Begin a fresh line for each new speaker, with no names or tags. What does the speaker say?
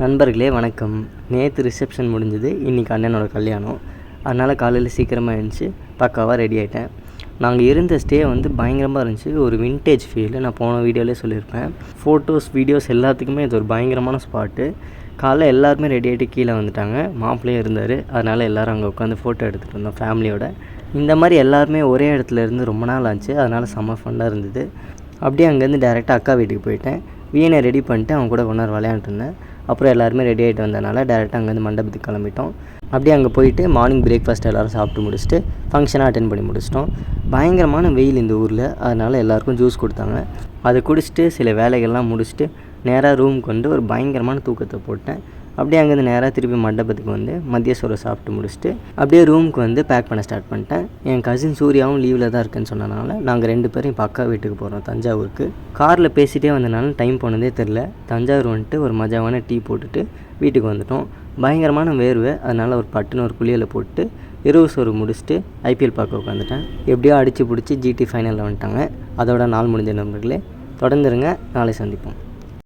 நண்பர்களே வணக்கம். நேற்று ரிசப்ஷன் முடிஞ்சது. இன்றைக்கி அண்ணனோட கல்யாணம். அதனால் காலையில் சீக்கிரமாக எழுந்துச்சி பக்காவாக ரெடி ஆகிட்டேன். நாங்கள் இருந்த ஸ்டே பயங்கரமாக இருந்துச்சு. ஒரு வின்டேஜ் ஃபீல். நான் போன வீடியோவிலே சொல்லியிருப்பேன். ஃபோட்டோஸ் வீடியோஸ் எல்லாத்துக்குமே இது ஒரு பயங்கரமான ஸ்பாட்டு. காலைல எல்லாருமே ரெடி ஆகிட்டு கீழே வந்துட்டாங்க. மாப்பிள்ளையும் இருந்தார். அதனால் எல்லோரும் அங்கே உட்காந்து ஃபோட்டோ எடுத்துகிட்டு இருந்தோம் ஃபேமிலியோட. இந்த மாதிரி எல்லாருமே ஒரே இடத்துல இருந்து ரொம்ப நாள் ஆச்சு. அதனால் செம்ம ஃபன்னாக இருந்தது. அப்படியே அங்கேருந்து டேரெக்டாக அக்கா வீட்டுக்கு போயிட்டேன். வீணை ரெடி பண்ணிட்டு அவங்க கூட கொஞ்ச நேரம் விளையாண்டுருந்தேன். அப்புறம் எல்லாருமே ரெடி ஆகிட்டு வந்ததுனால டேரெக்டாக அங்கேருந்து மண்டபத்துக்கு கிளம்பிட்டோம். அப்படியே அங்கே போயிட்டு மார்னிங் பிரேக்ஃபாஸ்ட் எல்லோரும் சாப்பிட்டு முடிச்சுட்டு ஃபங்க்ஷனாக அட்டென்ட் பண்ணி முடிச்சிட்டோம். பயங்கரமான வெயில் இந்த ஊரில். அதனால் எல்லாேருக்கும் ஜூஸ் கொடுத்தாங்க. அதை குடிச்சிட்டு சில வேலைகள்லாம் முடிச்சுட்டு நேராக ரூமுக்கு ஒரு பயங்கரமான தூக்கத்தை போட்டேன். அப்படியே அங்கேருந்து நேராக திருப்பி மண்டபத்துக்கு மதிய சோறு சாப்பிட்டு முடிச்சுட்டு அப்படியே ரூமுக்கு பேக் பண்ண ஸ்டார்ட் பண்ணிட்டேன். என் கசின் சூர்யாவும் லீவில் தான் இருக்குன்னு சொன்னனால நாங்கள் 2 பேரும் இப்போ அக்கா வீட்டுக்கு போகிறோம் தஞ்சாவூருக்கு. காரில் பேசிகிட்டே வந்தனால டைம் போனதே தெரில. தஞ்சாவூர் ஒரு மஜாவான டீ போட்டுட்டு வீட்டுக்கு வந்துட்டோம். பயங்கரமான வேர்வை. அதனால் ஒரு பட்டுன்னு ஒரு குளியலை போட்டு இரவு சோறு முடிச்சுட்டு ஐபிஎல் பார்க்க உட்காந்துட்டேன். எப்படியோ அடித்து பிடிச்சி ஜிடி ஃபைனலில் வந்துட்டாங்க. அதோட நாள் முடிஞ்ச நண்பர்களே தொடர்ந்துருங்க. நாளை சந்திப்போம்.